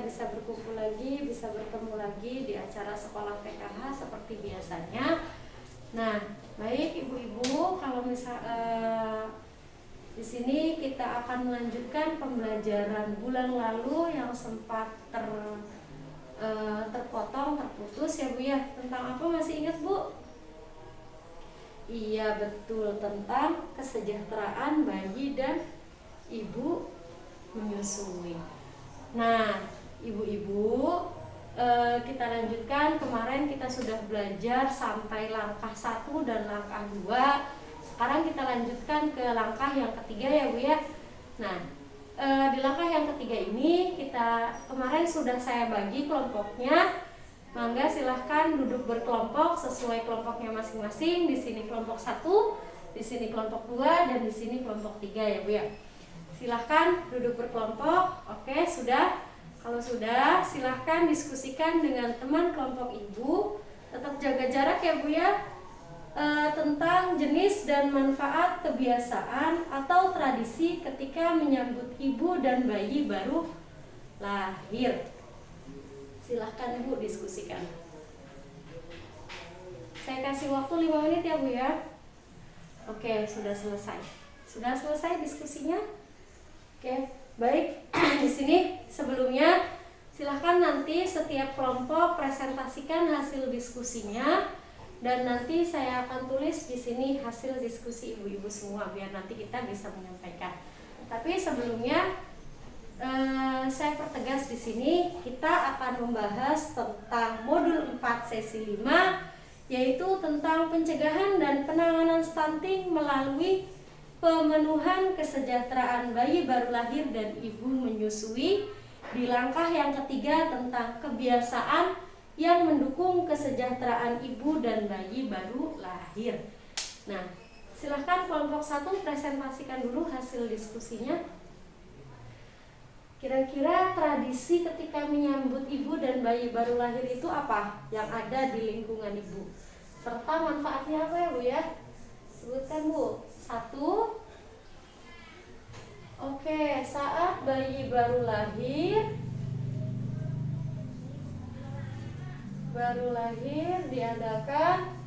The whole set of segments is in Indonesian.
bisa berkumpul lagi, bisa bertemu lagi di acara sekolah PKH seperti biasanya. Nah, baik ibu-ibu, kalau di sini kita akan melanjutkan pembelajaran bulan lalu yang sempat terpotong, terputus ya Bu ya. Tentang apa masih ingat Bu? Iya betul, tentang kesejahteraan bayi dan ibu menyusui. Nah, ibu-ibu, kita lanjutkan. Kemarin kita sudah belajar sampai langkah 1 dan langkah 2. Sekarang kita lanjutkan ke langkah yang ketiga ya Bu ya. Nah, di langkah yang ketiga ini kemarin sudah saya bagi kelompoknya. Mangga silahkan duduk berkelompok sesuai kelompoknya masing-masing. Di sini kelompok 1, di sini kelompok 2, dan di sini kelompok 3 ya Bu ya. Silahkan duduk berkelompok. Oke, sudah. Kalau sudah, silahkan diskusikan dengan teman kelompok ibu. Tetap jaga jarak ya Bu ya. Tentang jenis dan manfaat kebiasaan atau tradisi ketika menyambut ibu dan bayi baru lahir. Silahkan Bu diskusikan. Saya kasih waktu 5 menit ya Bu ya. Oke, sudah selesai. Sudah selesai diskusinya? Oke, baik. Di sini sebelumnya silahkan nanti setiap kelompok presentasikan hasil diskusinya, dan nanti saya akan tulis di sini hasil diskusi ibu-ibu semua biar nanti kita bisa menyampaikan. Tapi sebelumnya saya pertegas di sini kita akan membahas tentang modul 4 sesi 5, yaitu tentang pencegahan dan penanganan stunting melalui pemenuhan kesejahteraan bayi baru lahir dan ibu menyusui. Di langkah yang ketiga tentang kebiasaan yang mendukung kesejahteraan ibu dan bayi baru lahir. Nah, silahkan kelompok 1 presentasikan dulu hasil diskusinya. Kira-kira tradisi ketika menyambut ibu dan bayi baru lahir itu apa yang ada di lingkungan ibu? Serta manfaatnya apa ya Bu ya? Sebutkan Bu. 1. Oke, saat bayi baru lahir diadakan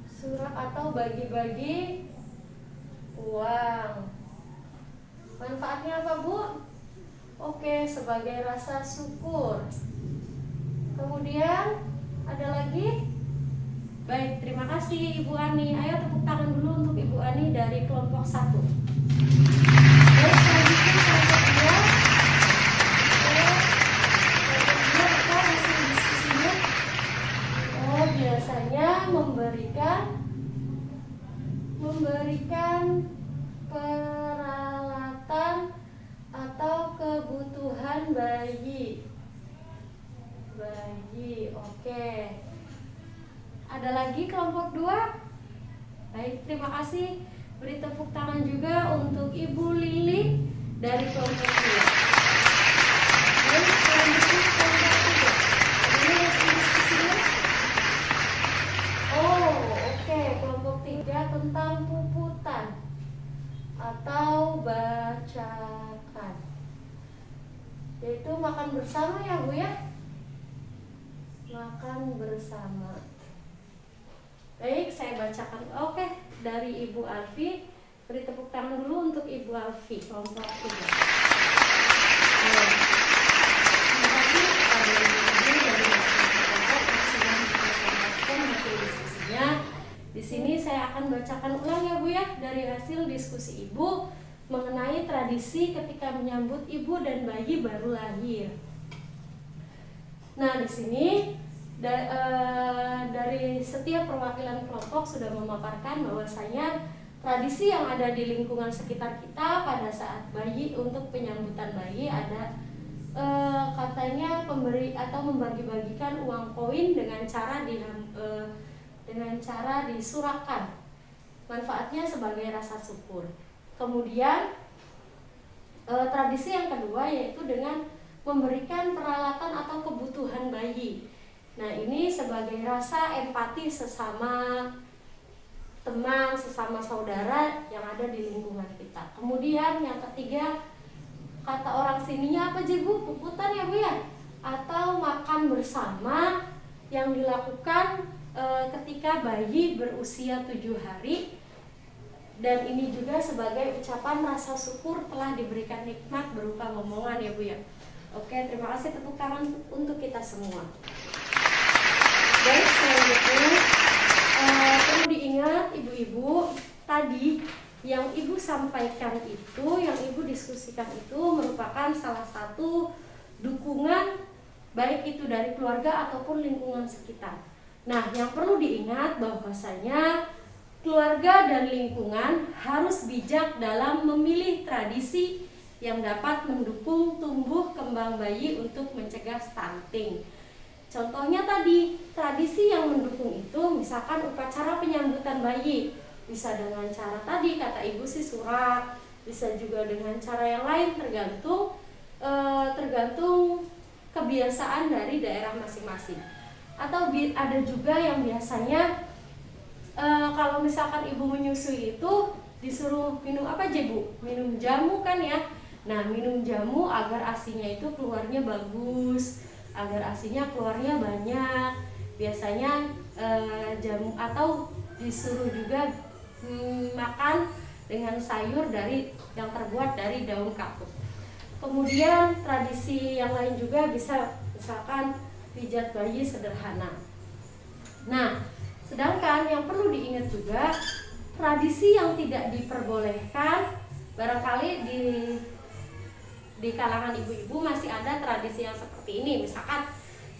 surat atau bagi-bagi uang. Manfaatnya apa Bu? Oke, sebagai rasa syukur. Kemudian ada lagi? Baik, terima kasih Ibu Ani. Ayo tepuk tangan dulu untuk Ibu Ani dari kelompok 1. Baik, selanjutnya kelompok 2. Kelompok 2 apa hasil diskusinya? Oh, biasanya memberikan peralatan atau kebutuhan bayi. Oke. Ada lagi kelompok 2? Baik, terima kasih. Beri tepuk tangan juga untuk Ibu Lili dari kelompok 2. Baik, selanjutnya kelompok 3. Ini hasil diskusinya. Oh, oke. Kelompok 3 tentang puputan atau bacakan, yaitu makan bersama ya Bu ya. Makan bersama. Baik, saya bacakan. Oke, dari Ibu Alfi. Beri tepuk tangan dulu untuk Ibu Alfi, kelompok 3. Terima kasih kepada Ibu dari kelompok yang sudah mempresentasikan hasil diskusinya. Di sini saya akan bacakan ulang ya Bu ya, dari hasil diskusi Ibu mengenai tradisi ketika menyambut ibu dan bayi baru lahir. Nah, di sini dari setiap perwakilan kelompok sudah memaparkan bahwasanya tradisi yang ada di lingkungan sekitar kita pada saat bayi, untuk penyambutan bayi ada katanya pemberi atau membagi-bagikan uang koin dengan cara disurahkan. Manfaatnya sebagai rasa syukur. Kemudian tradisi yang kedua yaitu dengan memberikan peralatan atau kebutuhan bayi. Nah, ini sebagai rasa empati sesama teman, sesama saudara yang ada di lingkungan kita. Kemudian yang ketiga, kata orang sininya apa sih Bu? Puputan ya Bu ya? Atau makan bersama yang dilakukan ketika bayi berusia 7 hari. Dan ini juga sebagai ucapan rasa syukur telah diberikan nikmat berupa ngomongan ya Bu ya. Oke, terima kasih, tepuk tangan untuk kita semua. Baik, selanjutnya perlu diingat ibu-ibu, tadi yang ibu sampaikan itu, yang ibu diskusikan itu merupakan salah satu dukungan baik itu dari keluarga ataupun lingkungan sekitar. Nah, yang perlu diingat bahwasanya keluarga dan lingkungan harus bijak dalam memilih tradisi yang dapat mendukung tumbuh kembang bayi untuk mencegah stunting. Contohnya tadi, tradisi yang mendukung itu misalkan upacara penyambutan bayi, bisa dengan cara tadi kata ibu sih surat, bisa juga dengan cara yang lain, tergantung kebiasaan dari daerah masing-masing. Atau ada juga yang biasanya kalau misalkan ibu menyusui itu disuruh minum apa aja Bu? Minum jamu kan ya. Nah, minum jamu agar ASI-nya itu keluarnya bagus, agar ASI-nya keluarnya banyak. Biasanya jamu atau disuruh juga makan dengan sayur yang terbuat dari daun kapuk. Kemudian tradisi yang lain juga bisa misalkan pijat bayi sederhana. Nah, sedangkan yang perlu diingat juga, tradisi yang tidak diperbolehkan, barangkali di kalangan ibu-ibu masih ada tradisi yang seperti ini. Misalkan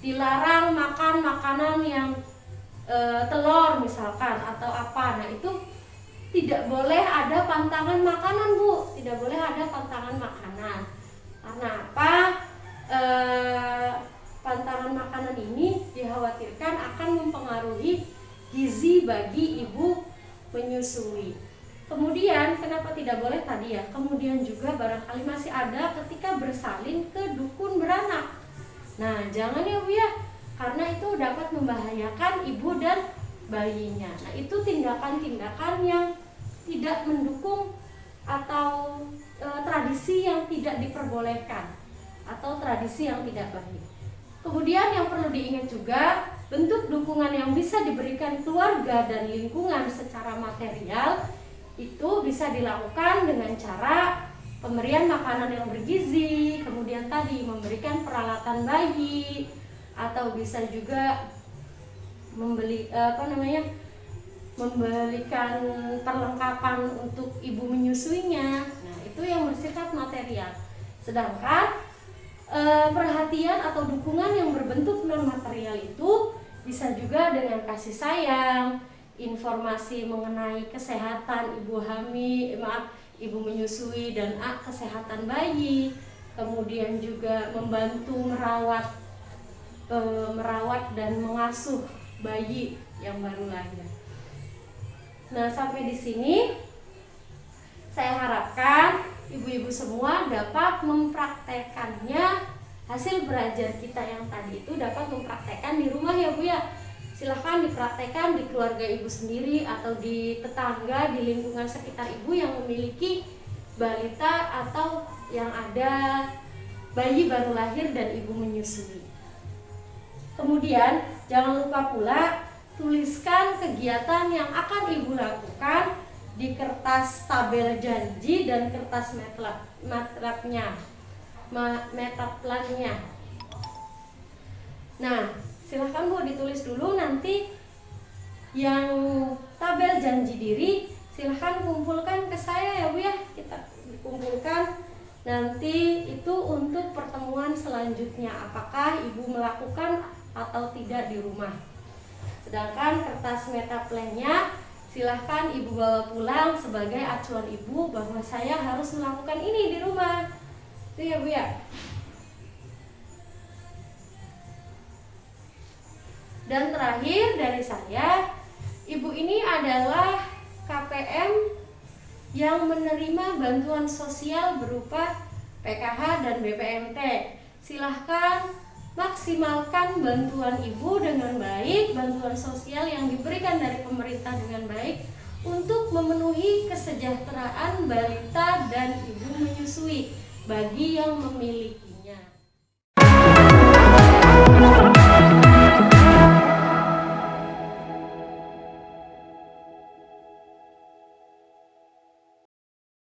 dilarang makan makanan yang telur misalkan atau apa. Nah, itu tidak boleh ada pantangan makanan Bu, tidak boleh ada pantangan makanan. Karena apa? Pantangan makanan ini dikhawatirkan akan mempengaruhi gizi bagi ibu menyusui. Kemudian kenapa tidak boleh tadi ya? Kemudian juga barangkali masih ada ketika bersalin ke dukun beranak. Nah, jangan ya Bu ya, karena itu dapat membahayakan ibu dan bayinya. Nah, itu tindakan-tindakan yang tidak mendukung atau tradisi yang tidak diperbolehkan atau tradisi yang tidak baik. Kemudian yang perlu diingat juga, bentuk dukungan yang bisa diberikan keluarga dan lingkungan secara material itu bisa dilakukan dengan cara pemberian makanan yang bergizi, kemudian tadi memberikan peralatan bayi, atau bisa juga membelikan perlengkapan untuk ibu menyusuinya. Nah, itu yang bersifat material. Sedangkan perhatian atau dukungan yang berbentuk non material itu bisa juga dengan kasih sayang, informasi mengenai kesehatan ibu menyusui dan kesehatan bayi, kemudian juga membantu merawat dan mengasuh bayi yang baru lahir. Nah, sampai di sini saya harapkan ibu-ibu semua dapat mempraktekannya, hasil belajar kita yang tadi itu dapat mempraktekkan di rumah ya Bu ya. Silahkan dipraktekkan di keluarga ibu sendiri atau di tetangga, di lingkungan sekitar ibu yang memiliki balita atau yang ada bayi baru lahir dan ibu menyusui. Kemudian jangan lupa pula tuliskan kegiatan yang akan ibu lakukan di kertas tabel janji dan kertas metaplannya. Nah, silahkan Bu ditulis dulu, nanti yang tabel janji diri silahkan kumpulkan ke saya ya Bu ya. Kita kumpulkan nanti itu untuk pertemuan selanjutnya, apakah ibu melakukan atau tidak di rumah. Sedangkan kertas metaplannya silahkan ibu bawa pulang sebagai acuan ibu bahwa saya harus melakukan ini di rumah. Itu ya Bu ya. Dan terakhir dari saya, ibu ini adalah KPM yang menerima bantuan sosial berupa PKH dan BPMT. Silahkan maksimalkan bantuan ibu dengan baik, bantuan sosial yang diberikan dari pemerintah dengan baik untuk memenuhi kesejahteraan balita dan ibu menyusui. bagi yang memiliki